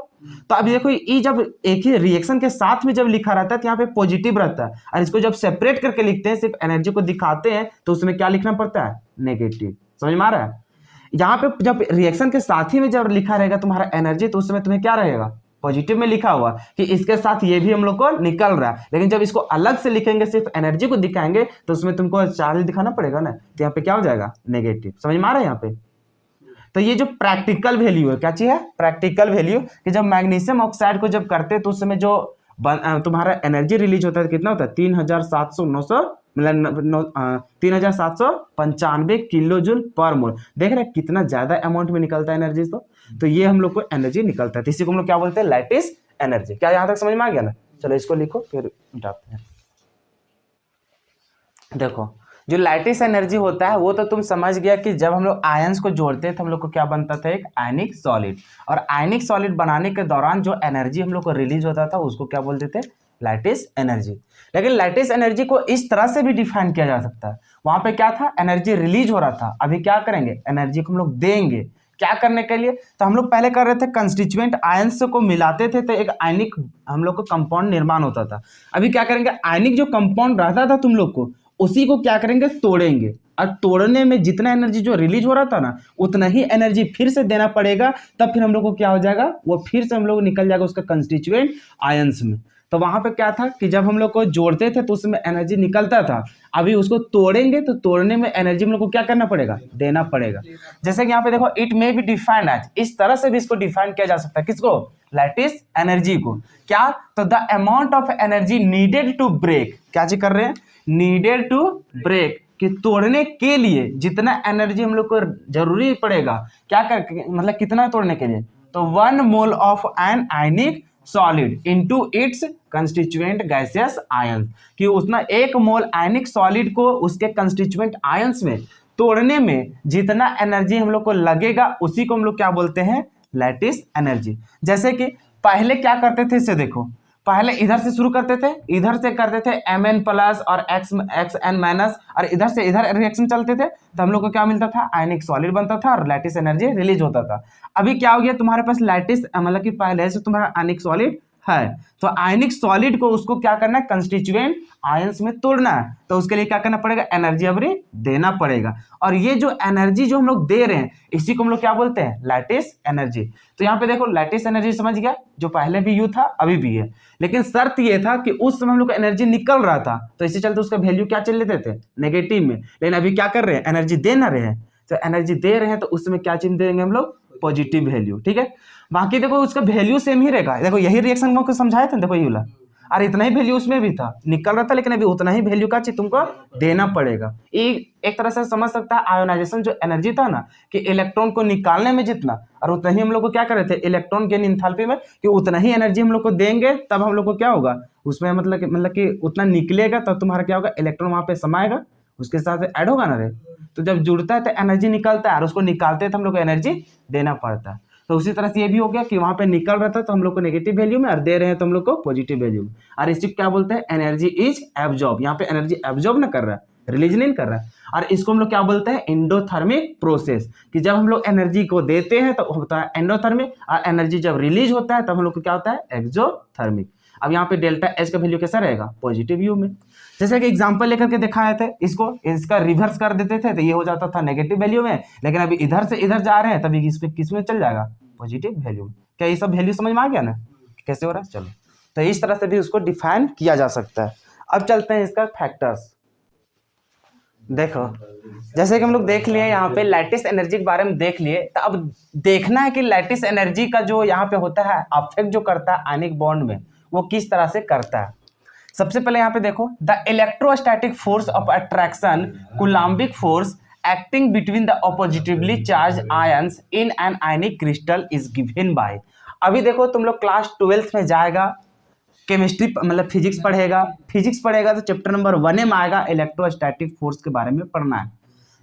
S1: तो अब देखो ये जब एक ही रिएक्शन के साथ में जब लिखा रहता है तो यहाँ पे पॉजिटिव रहता है, और इसको जब सेपरेट करके लिखते हैं, सिर्फ एनर्जी को दिखाते हैं, तो उसमें क्या लिखना पड़ता है, नेगेटिव। समझ में आ रहा है। यहाँ पे जब रिएक्शन के साथ ही में जब लिखा रहेगा तुम्हारा एनर्जी, तो उस समय तुम्हें क्या रहेगा, पॉजिटिव में लिखा हुआ कि इसके साथ ये भी हम लोग को निकल रहा है। लेकिन जब इसको अलग से लिखेंगे, सिर्फ एनर्जी को दिखाएंगे, तो उसमें तुमको चार्ज दिखाना पड़ेगा ना, तो यहाँ पे क्या हो जाएगा, नेगेटिव। समझ में आ रहा है यहाँ पे। तो ये जो प्रैक्टिकल वैल्यू है, क्या चीज है, प्रैक्टिकल वैल्यू, कि जब मैग्नीशियम ऑक्साइड को जब करते तो उस समय जो तुम्हारा एनर्जी रिलीज होता है कितना होता है, 3795 किलो जूल पर मोल। देख रहे हैं कितना ज्यादा अमाउंट में निकलता है एनर्जी। तो ये हम लोग को एनर्जी निकलता है, तो इसी को हम लोग क्या बोलते हैं, लैटिस एनर्जी। क्या यहाँ तक समझ में आ गया ना। चलो इसको लिखो फिर मिटाते हैं। देखो जो लैटिस एनर्जी होता है वो तो तुम समझ गया कि जब हम लोग आयंस को जोड़ते थे हम लोग को क्या बनता था, एक आयनिक सॉलिड। और आयनिक सॉलिड बनाने के दौरान जो एनर्जी हम लोग को रिलीज होता था उसको क्या बोलते थे, लैटिस एनर्जी। लेकिन लैटिस एनर्जी को इस तरह से भी डिफाइन किया जा सकता है, वहां पे क्या था, एनर्जी रिलीज हो रहा था, अभी क्या करेंगे, एनर्जी को हम लोग देंगे, क्या करने के लिए, तो हम लोग पहले कर रहे थे कंस्टिट्यूएंट आयंस को मिलाते थे तो एक आयनिक हम लोग को कंपाउंड निर्माण होता था। अभी क्या करेंगे, आयनिक जो कंपाउंड रहता था तुम लोग को उसी को क्या करेंगे, तोड़ेंगे, और तोड़ने में जितना एनर्जी जो रिलीज हो रहा था ना उतना ही एनर्जी फिर से देना पड़ेगा, तब फिर हम लोग को क्या हो जाएगा, वो फिर से हम लोग निकल जाएगा उसका कंस्टिट्यूएंट आयंस में। तो वहां पे क्या था कि जब हम लोग को जोड़ते थे तो उसमें एनर्जी निकलता था, अभी उसको तोड़ेंगे तो तोड़ने में एनर्जी हम लोग को क्या करना पड़ेगा, देना पड़ेगा। जैसे कि यहाँ पे देखो, it may be defined as, इस तरह से भी इसको डिफाइन किया जा सकता है, किसको, लैटिस एनर्जी को। क्या, तो the amount of energy needed to break, क्या चीज कर रहे हैं, नीडेड टू ब्रेक, कि तोड़ने के लिए जितना एनर्जी हम लोग को जरूरी पड़ेगा, क्या कर, मतलब कितना तोड़ने के लिए, तो 1 mole of an ionic solid into its constituent gaseous ions, कि उतना 1 मोल आयनिक सॉलिड को उसके कंस्टिट्यूएंट आयंस में तोड़ने में जितना एनर्जी हम लोग को लगेगा उसी को हम लोग क्या बोलते हैं, लैटिस एनर्जी। जैसे कि पहले क्या करते थे, इसे देखो, पहले इधर से शुरू करते थे, इधर से करते थे Mn प्लस और XN माइनस, और इधर से इधर रिएक्शन चलते थे तो हम लोग को क्या मिलता था, आयनिक सॉलिड बनता था और लैटिस एनर्जी रिलीज होता था। अभी क्या हो गया, तुम्हारे पास लैटिस मतलब कि पहले से तुम्हारा आयनिक सॉलिड है, तो आयनिक सॉलिड को उसको क्या करना है, कंस्टिट्यूएंट आयंस में तोड़ना है, तो उसके लिए क्या करना पड़ेगा, एनर्जी अभी देना पड़ेगा। और ये जो एनर्जी जो हम लोग दे रहे हैं इसी को हम लोग क्या बोलते हैं, लैटिस एनर्जी। तो यहाँ पे देखो, लैटिस एनर्जी समझ गया, जो पहले भी यू था अभी भी है, लेकिन शर्त ये था कि उस समय हम लोग को एनर्जी निकल रहा था तो इसी चलते उसका वैल्यू क्या चल लेते थे, नेगेटिव में। लेकिन अभी क्या कर रहे हैं, एनर्जी दे ना रहे हैं, तो एनर्जी दे रहे हैं तो उसमें क्या चिन्ह देंगे हम लोग, पॉजिटिव वैल्यू, ठीक है। बाकी देखो उसका वैल्यू सेम ही रहेगा, देखो यही रिएक्शन को समझाया था, देखो ये वाला, और इतना ही वैल्यू उसमें भी था, निकल रहा था, लेकिन अभी उतना ही वैल्यू का चीज तुमको देना पड़ेगा। एक तरह से समझ सकता है, आयोनाइजेशन जो एनर्जी था ना, कि इलेक्ट्रॉन को निकालने में जितना और उतना ही हम लोग को क्या कर रहे थे, इलेक्ट्रॉन गेन एंथैल्पी में, कि उतना ही एनर्जी हम लोग को देंगे तब हम लोग को क्या होगा उसमें, मतलब कि उतना निकलेगा तब तुम्हारा क्या होगा, इलेक्ट्रॉन वहां पे समाएगा, उसके साथ ऐड होगा ना रे, तो जब जुड़ता है तो एनर्जी निकलता है और उसको निकालते हैं तो हम लोग को एनर्जी देना पड़ता है। तो उसी तरह से ये भी हो गया कि वहां पे निकल रहा था तो हम लोग को नेगेटिव वैल्यू में, और दे रहे हैं तो हम लोग को पॉजिटिव वैल्यू में। और इसको क्या बोलते हैं, एनर्जी इज एब्जॉर्ब, यहाँ पे एनर्जी एब्जॉर्ब ना कर रहा है, रिलीज नहीं कर रहा है। और इसको हम लोग क्या बोलते हैं, एंडोथर्मिक प्रोसेस, कि जब हम लोग एनर्जी को देते हैं तो होता है एंडोथर्मिक, और एनर्जी जब रिलीज होता है तब हम लोग को क्या होता है, एक्सोथर्मिक। अब यहाँ पे डेल्टा एच का वैल्यू कैसा रहेगा, पॉजिटिव यू में। जैसे कि एग्जांपल लेकर के दिखाए थे, इसको इसका रिवर्स कर देते थे तो ये हो जाता था नेगेटिव वैल्यू में, लेकिन अभी इधर से इधर जा रहे हैं तभी किस में चल जाएगा, पॉजिटिव वैल्यू में। क्या ये सब वैल्यू समझ में आ गया ना, कैसे हो रहा है, चलो। तो इस तरह से भी उसको डिफाइन किया जा सकता है। अब चलते हैं इसका फैक्टर्स। देखो, जैसे कि हम लोग देख लिए यहाँ पे लैटिस एनर्जी के बारे में देख लिए, तो अब देखना है कि लैटिस एनर्जी का जो यहाँ पे होता है अफेक्ट जो करता है आयनिक बॉन्ड में, वो किस तरह से करता है। सबसे पहले यहाँ पे देखो, the electrostatic force of attraction coulombic force acting between the oppositely charge ions in an ionic crystal is given by. अभी देखो तुम लोग क्लास 12th में जाएगा, केमिस्ट्री मतलब फिजिक्स पढ़ेगा तो चैप्टर नंबर 1 में आएगा, इलेक्ट्रोस्टैटिक फोर्स के बारे में पढ़ना है,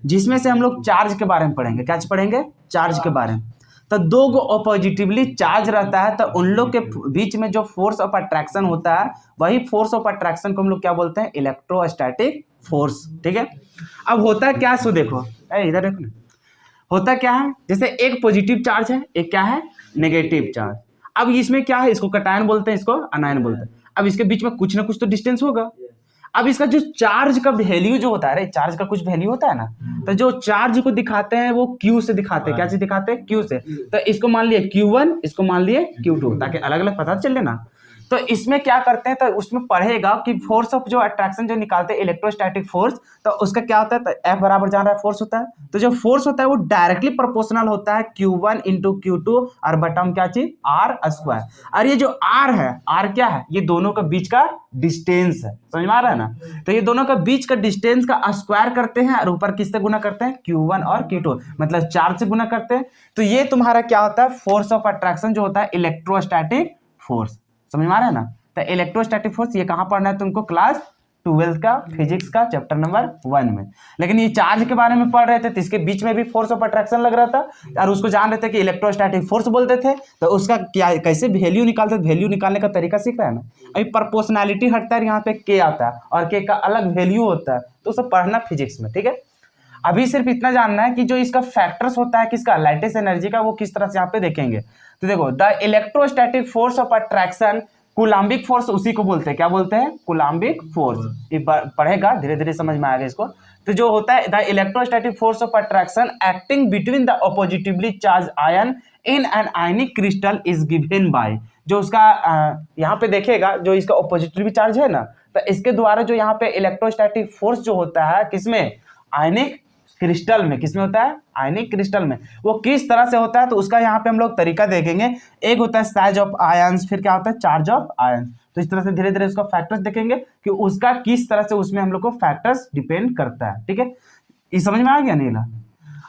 S1: जिसमें से हम लोग चार्ज के बारे में पढ़ेंगे। क्या पढ़ेंगे, चार्ज के बारे में। तो दो गो ऑपोजिटिवली चार्ज रहता है तो उन लोग के बीच में जो फोर्स ऑफ अट्रैक्शन होता है वही फोर्स ऑफ अट्रैक्शन को हम लोग क्या बोलते हैं, इलेक्ट्रोस्टैटिक फोर्स, ठीक है। अब होता है क्या, सो देखो इधर देखो ना, होता क्या है, जैसे एक पॉजिटिव चार्ज है, एक क्या है, नेगेटिव चार्ज। अब इसमें क्या है, इसको कैटायन बोलते हैं, इसको अनायन बोलते हैं। अब इसके बीच में कुछ ना कुछ तो डिस्टेंस होगा। अब इसका जो चार्ज का वैल्यू जो होता है, चार्ज का कुछ वैल्यू होता है ना, तो जो चार्ज को दिखाते हैं वो Q से दिखाते हैं। क्या चीज दिखाते हैं, Q से। तो इसको मान लिए Q1, इसको मान लिए Q2, ताकि अलग अलग पता चले ना। तो इसमें क्या करते हैं, तो उसमें पढ़ेगा कि फोर्स ऑफ जो अट्रैक्शन जो निकालते हैं इलेक्ट्रोस्टैटिक फोर्स, तो उसका क्या होता है, तो F बराबर जान रहा है फोर्स होता है। तो जो फोर्स होता है वो डायरेक्टली प्रोपोर्शनल होता है Q1 इंटू Q2 और बटम क्या चीज, R स्क्वायर। और ये जो R है, R क्या है, ये दोनों के बीच का डिस्टेंस है, समझ में आ रहा है ना। तो ये दोनों के बीच का डिस्टेंस का स्क्वायर करते हैं और ऊपर किससे गुना करते हैं, Q1 और Q2, मतलब चार्ज से गुना करते हैं। तो ये तुम्हारा क्या होता है, फोर्स ऑफ अट्रैक्शन जो होता है इलेक्ट्रोस्टैटिक फोर्स, समझ में आ रहा है ना। तो इलेक्ट्रोस्टैटिक फोर्स ये कहां पढ़ना है तुमको, क्लास 12th का फिजिक्स का चैप्टर नंबर 1 में। लेकिन ये चार्ज के बारे में पढ़ रहे थे तो इसके बीच में भी फोर्स ऑफ अट्रैक्शन लग रहा था और उसको जान रहे थे कि इलेक्ट्रोस्टैटिक फोर्स बोलते थे। तो उसका क्या कैसे वैल्यू निकालते थे, वैल्यू निकालने का तरीका सीख रहा है ना। अभी प्रोपोर्शनैलिटी हटता है, यहाँ पे के आता है और के का अलग वैल्यू होता है, तो उसे पढ़ना फिजिक्स में, ठीक है। अभी सिर्फ इतना जानना है कि जो इसका फैक्टर्स होता है किसका, लैटिस एनर्जी का, वो किस तरह से यहाँ पे देखेंगे। तो देखो the electrostatic force of attraction, coulombic force उसी को बोलते हैं, क्या बोलते हैं, कूलाम्बिक फोर्स। ये पढ़ेगा धीरे धीरे समझ में आएगा इसको। तो जो होता है the electrostatic force of attraction acting between the oppositely charge ion in an ionic crystal is given by, जो उसका यहाँ पे देखेगा जो इसका ऑपोजिटिवली चार्ज है ना, तो इसके द्वारा जो यहाँ पे इलेक्ट्रोस्टैटिक फोर्स जो होता है किसमें, आयनिक क्रिस्टल में, किसमें होता है, आयनिक क्रिस्टल में, वो किस तरह से होता है तो उसका यहाँ पे हम लोग तरीका देखेंगे। एक होता है साइज ऑफ आयंस, फिर क्या होता है चार्ज ऑफ आयंस। तो इस तरह से धीरे धीरे उसका फैक्टर्स देखेंगे कि उसका किस तरह से उसमें हम लोग को फैक्टर्स डिपेंड करता है, ठीक है। ये समझ में आ गया नीला।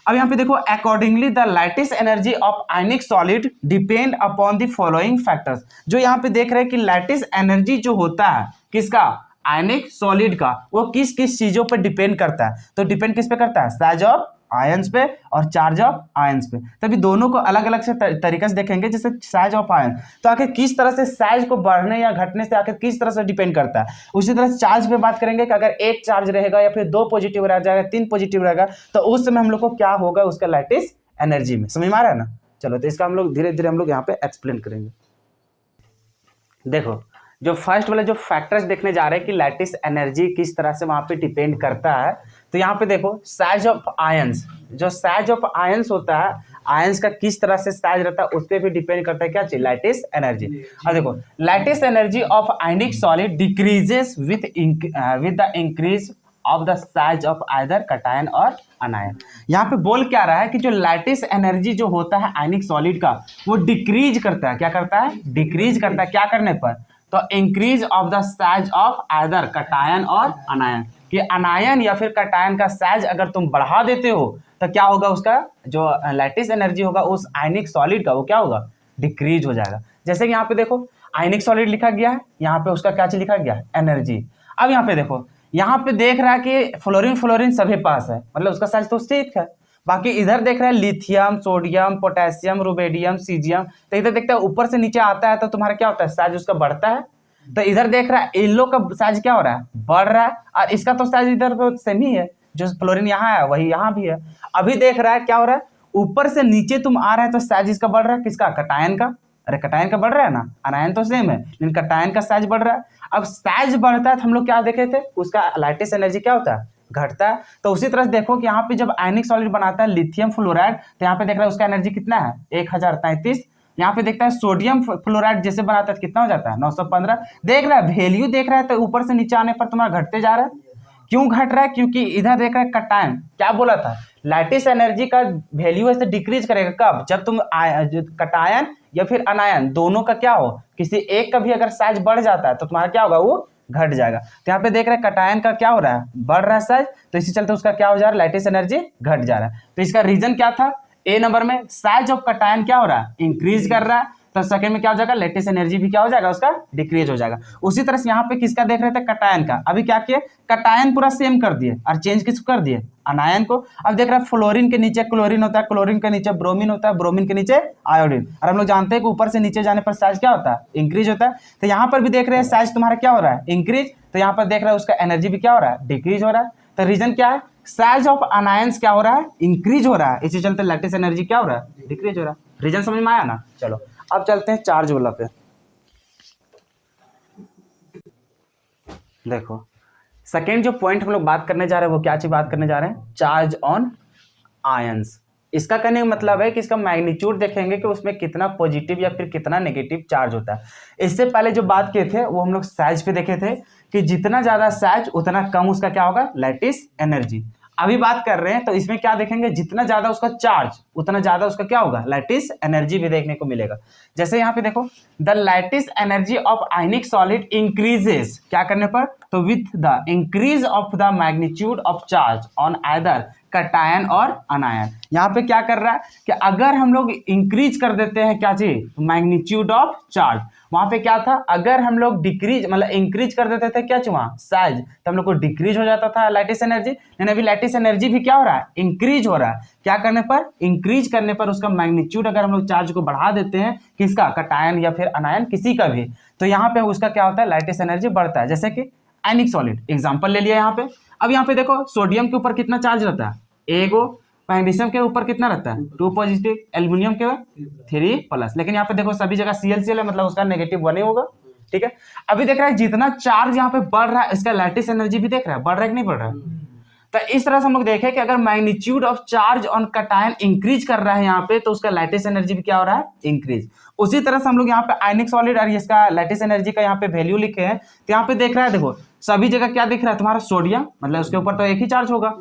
S1: अब यहाँ पे देखो accordingly the lattice energy of ionic solid depend upon the following factors. जो यहाँ पे देख रहे हैं कि लैटिस एनर्जी जो होता है किसका, आयनिक सॉलिड का, वो किस किस चीजों पर डिपेंड करता है। तो डिपेंड किस पे करता है, साइज ऑफ आयंस पे और चार्ज ऑफ आयंस पे। तभी दोनों को अलग अलग से तरीके से देखेंगे। जैसे साइज ऑफ आयन, तो आखिर किस तरह से साइज को बढ़ने या घटने से आखिर किस तरह से डिपेंड करता है। उसी तरह से चार्ज पे बात करेंगे कि अगर एक चार्ज रहेगा या फिर 2 पॉजिटिव रह जाएगा, 3 पॉजिटिव रहेगा, तो उस समय हम लोग को क्या होगा उसका लैटिस एनर्जी में। समझ में आ रहा है ना। चलो तो इसका हम लोग धीरे धीरे हम लोग यहाँ पे एक्सप्लेन करेंगे। देखो जो फर्स्ट वाले जो फैक्टर्स देखने जा रहे हैं कि लैटिस एनर्जी किस तरह से वहां पे डिपेंड करता है, तो यहाँ पे देखो साइज ऑफ आयंस, जो साइज ऑफ आयंस होता है, आयंस का किस तरह से साइज रहता है उस पर भी डिपेंड करता है क्या चीज, लैटिस एनर्जी। और देखो lattice energy of ionic solid decreases with the increase of the size of either cation और अनायन। यहाँ पे बोल क्या रहा है कि जो लैटिस एनर्जी जो होता है आयनिक सॉलिड का, वो डिक्रीज करता है, क्या करता है, डिक्रीज करता है, क्या करने पर, तो increase of the size of either cation और अनायन, कि अनायन या फिर कटायन का साइज अगर तुम बढ़ा देते हो तो क्या होगा, उसका जो लैटिस एनर्जी होगा उस आयनिक सॉलिड का वो क्या होगा, डिक्रीज हो जाएगा। जैसे कि यहाँ पे देखो आयनिक सॉलिड लिखा गया है, यहाँ पे उसका क्या चीज लिखा गया, एनर्जी। अब यहाँ पे देखो, यहाँ पे देख रहा है कि फ्लोरीन सभी पास है, मतलब उसका साइज तो ठीक है। बाकी इधर देख रहा है lithium, sodium, potassium, rubidium, caesium, तो इधर देखता है ऊपर से नीचे आता है तो तुम्हारा क्या होता है, साइज उसका बढ़ता है। तो इधर देख रहा है येलो का साइज क्या हो रहा है, बढ़ रहा है, और इसका तो साइज इधर तो सेम ही है, जो फ्लोरीन यहाँ है वही यहाँ भी है। अभी देख रहा है क्या हो रहा है, ऊपर से नीचे तुम आ रहा है तो साइज इसका बढ़ रहा है, किसका, कटायन का। अरे कटायन का बढ़ रहा है ना, अनायन तो सेम है लेकिन कटायन का साइज बढ़ रहा है। अब साइज बढ़ता है तो हम लोग क्या देखे थे, उसका लैटिस एनर्जी क्या होता है, घटता है। तो उसी तरह से देखो कि यहाँ पे जब आयनिक सॉलिड बनाता है लिथियम फ्लोराइड, तो यहाँ पे देख रहा है उसका एनर्जी कितना है, 1033। यहाँ पे देखता है सोडियम फ्लोराइड जैसे बनाता है कितना हो जाता है, 915। देख रहा है वैल्यू देख रहा है, तो ऊपर से नीचे आने पर तुम्हारा घटते जा रहा है। क्यों घट रहा है, क्योंकि इधर देख रहा है कटायन, क्या बोला था, लैटिस एनर्जी का वैल्यू ऐसे डिक्रीज करेगा कब, जब तुम कटायन या फिर अनायन दोनों का क्या हो, किसी एक का भी अगर साइज बढ़ जाता है तो तुम्हारा क्या होगा, वो घट जाएगा। तो यहाँ पे देख रहे हैं कटायन का क्या हो रहा है, बढ़ रहा है साइज, तो इसी चलते उसका क्या हो जा रहा है, लैटिस एनर्जी घट जा रहा है। तो इसका रीजन क्या था, ए नंबर में साइज ऑफ कटायन क्या हो रहा है, इंक्रीज कर रहा है, तो सेकंड में क्या हो जाएगा, लैटिस एनर्जी भी क्या हो जाएगा, उसका डिक्रीज हो जाएगा। उसी तरह से यहाँ पे किसका देख रहे थे, कटायन का। अभी क्या किए, कटायन पूरा सेम कर दिए और चेंज किसको कर दिए, अनायन को। अब देख रहे हैं फ्लोरीन के नीचे क्लोरीन होता है, क्लोरीन के नीचे ब्रोमीन होता है, ब्रोमीन के नीचे आयोडीन। और हम लोग जानते हैं कि ऊपर से नीचे जाने पर साइज क्या होता है, इंक्रीज होता है। तो यहाँ पर भी देख रहे हैं साइज तुम्हारा क्या हो रहा है, इंक्रीज। तो यहाँ पर देख रहे हैं उसका एनर्जी भी क्या हो रहा है, डिक्रीज हो रहा है। तो रीजन क्या है, साइज ऑफ अनायंस क्या हो रहा है, इंक्रीज हो रहा है, इसी चलते लैटिस एनर्जी क्या हो रहा है, डिक्रीज हो रहा है। रीजन समझ में आया ना। चलो अब चलते हैं चार्ज वाला पे। देखो सेकेंड जो पॉइंट हम लोग बात करने जा रहे हैं वो क्या चीज बात करने जा रहे हैं, चार्ज ऑन आयंस। इसका कहने का मतलब है कि इसका मैग्नीट्यूड देखेंगे कि उसमें कितना पॉजिटिव या फिर कितना नेगेटिव चार्ज होता है। इससे पहले जो बात किए थे वो हम लोग साइज पे देखे थे कि जितना ज्यादा साइज उतना कम उसका क्या होगा, लैटिस एनर्जी। अभी बात कर रहे हैं तो इसमें क्या देखेंगे, जितना ज्यादा उसका चार्ज उतना ज्यादा उसका क्या होगा, लैटिस एनर्जी भी देखने को मिलेगा। जैसे यहाँ पे देखो the lattice energy of ionic solid increases, क्या करने पर, तो with the increase of the magnitude of charge on either cation और अनायन। यहाँ पे क्या कर रहा है कि अगर हम लोग इंक्रीज कर देते हैं क्या चीज, मैग्नीट्यूड ऑफ चार्ज, वहां पे क्या था, अगर हम लोग डिक्रीज मतलब इंक्रीज कर देते थे क्या चीज वहां, साइज, तो हम लोग को डिक्रीज हो जाता था लैटिस एनर्जी। लेकिन अभी लैटिस एनर्जी भी क्या हो रहा है, इंक्रीज हो रहा है। क्या करने पर, इंक्रीज करने पर उसका मैग्नीट्यूड अगर हम लोग चार्ज को बढ़ा देते हैं, किसका, कटायन या फिर अनायन किसी का भी, तो यहाँ पे उसका क्या होता है, लैटिस एनर्जी बढ़ता है। जैसे कि आयनिक सॉलिड एग्जांपल ले लिया यहाँ पे। अब यहाँ पे देखो सोडियम के ऊपर कितना चार्ज रहता है, एगो, मैग्नीशियम के ऊपर कितना रहता है 2 पॉजिटिव, एल्युमिनियम के 3 प्लस, लेकिन यहाँ पे देखो सभी जगह CL है, मतलब उसका नेगेटिव 1 ही होगा। ठीक है, अभी देख रहा है जितना चार्ज यहाँ पे बढ़ रहा है इसका लैटिस एनर्जी भी देख रहा है बढ़ रहा है कि नहीं बढ़ रहा है। तो इस तरह से हम लोग देखें कि अगर magnitude of charge on cation increase कर रहा है यहाँ पे, तो उसका लैटिस एनर्जी भी क्या हो रहा है, इंक्रीज। उसी तरह से हम लोग यहाँ पे आयनिक सॉलिड और इसका लैटिस एनर्जी का यहाँ पे वैल्यू लिखे हैं, तो यहाँ पे देख रहा है देखो सभी जगह क्या दिख रहा है तुम्हारा, सोडियम, मतलब उसके ऊपर तो एक ही चार्ज होगा।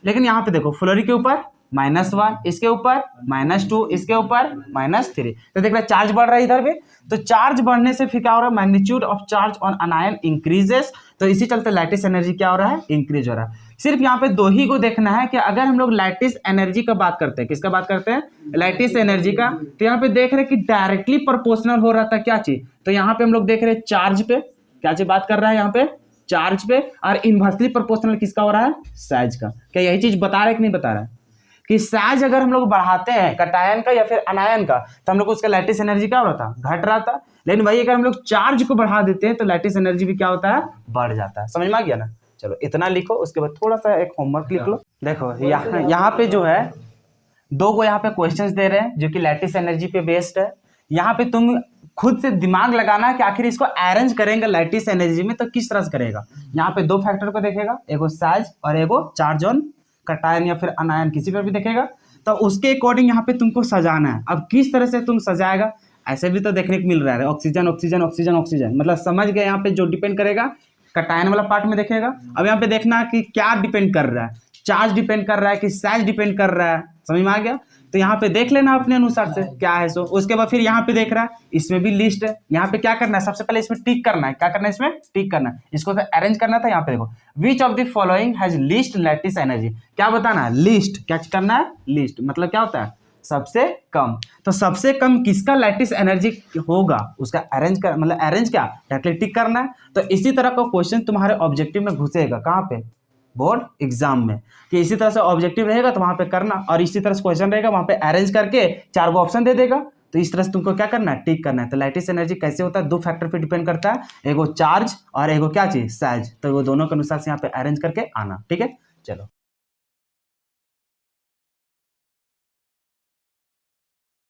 S1: लेकिन यहाँ पे देखो फ्लोरीन के ऊपर -1, इसके ऊपर -2, इसके ऊपर -3, तो देख रहा है चार्ज बढ़ रहा है इधर भी। तो चार्ज बढ़ने से फिर क्या हो रहा है, magnitude of charge on अनायन increases, तो इसी चलते लैटिस एनर्जी क्या हो रहा है, इंक्रीज हो रहा है। सिर्फ यहाँ पे दो ही को देखना है कि अगर हम लोग लैटिस एनर्जी का बात करते हैं, किसका बात करते हैं, लैटिस एनर्जी का, तो यहाँ पे देख रहे हैं कि डायरेक्टली प्रोपोर्शनल हो रहा था क्या चीज, तो यहाँ पे हम लोग देख रहे हैं चार्ज पे, क्या चीज बात कर रहा है यहाँ पे, चार्ज पे, और इनवर्सली प्रोपोर्शनल किसका हो रहा है, साइज का। क्या यही चीज बता रहा है कि नहीं बता रहा है, कि साइज अगर हम लोग बढ़ाते हैं कटायन का या फिर अनायन का, तो हम लोग उसका लैटिस एनर्जी क्या हो रहा था, घट रहा था। लेकिन वही अगर हम लोग चार्ज को बढ़ा देते हैं तो लैटिस एनर्जी भी क्या होता है, बढ़ जाता है। समझ में आ गया ना। चलो इतना लिखो, उसके बाद थोड़ा सा एक होमवर्क लिख लो। देखो यहाँ पे जो है 2 को यहाँ पे क्वेश्चंस दे रहे हैं जो कि लैटिस एनर्जी पे बेस्ड है। यहाँ पे तुम खुद से दिमाग लगाना है कि आखिर इसको अरेंज करेंगे लैटिस एनर्जी में तो किस तरह से करेगा। यहाँ पे 2 फैक्टर को देखेगा, एगो साइज और एगो चार्ज ऑन कटायन या फिर अनायन किसी पर भी देखेगा, तो उसके अकॉर्डिंग यहाँ पे तुमको सजाना है। अब किस तरह से तुम सजाएगा, ऐसे भी तो देखने को मिल रहा है, ऑक्सीजन ऑक्सीजन ऑक्सीजन ऑक्सीजन, मतलब समझ गए। यहाँ पे जो डिपेंड करेगा कटायन वाला पार्ट में देखेगा। अब यहाँ पे देखना है कि क्या डिपेंड कर रहा है, चार्ज डिपेंड कर रहा है कि साइज डिपेंड कर रहा है। समझ में आ गया। तो यहाँ पे देख लेना अपने अनुसार से क्या है सो। उसके बाद फिर यहाँ पे देख रहा है, इसमें भी लिस्ट है। यहाँ पे क्या करना है, सबसे पहले इसमें टिक करना है। क्या करना है, इसमें टिक करना है। इसको तो अरेंज करना था। यहाँ पे देखो, which of the following has least lattice energy, क्या बताना है, लिस्ट। क्या करना है, लिस्ट, मतलब क्या होता है, सबसे कम। तो सबसे कम किसका लैटिस एनर्जी होगा उसका अरेंज कर, मतलब अरेंज क्या, डायरेक्टली टिक करना है। तो इसी तरह का क्वेश्चन तुम्हारे ऑब्जेक्टिव में घुसेगा, कहाँ पे, बोर्ड एग्जाम में, कि इसी तरह से ऑब्जेक्टिव रहेगा तो वहां पे करना, और इसी तरह से क्वेश्चन रहेगा वहां पे अरेंज करके 4 गो ऑप्शन दे देगा। तो इस तरह से तुमको क्या करना है, टिक करना है। तो लैटिस एनर्जी कैसे होता है, 2 फैक्टर पे डिपेंड करता है, एगो चार्ज और एगो क्या चीज, साइज। तो वो दोनों के अनुसार से यहाँ पे अरेंज करके आना। ठीक है, चलो।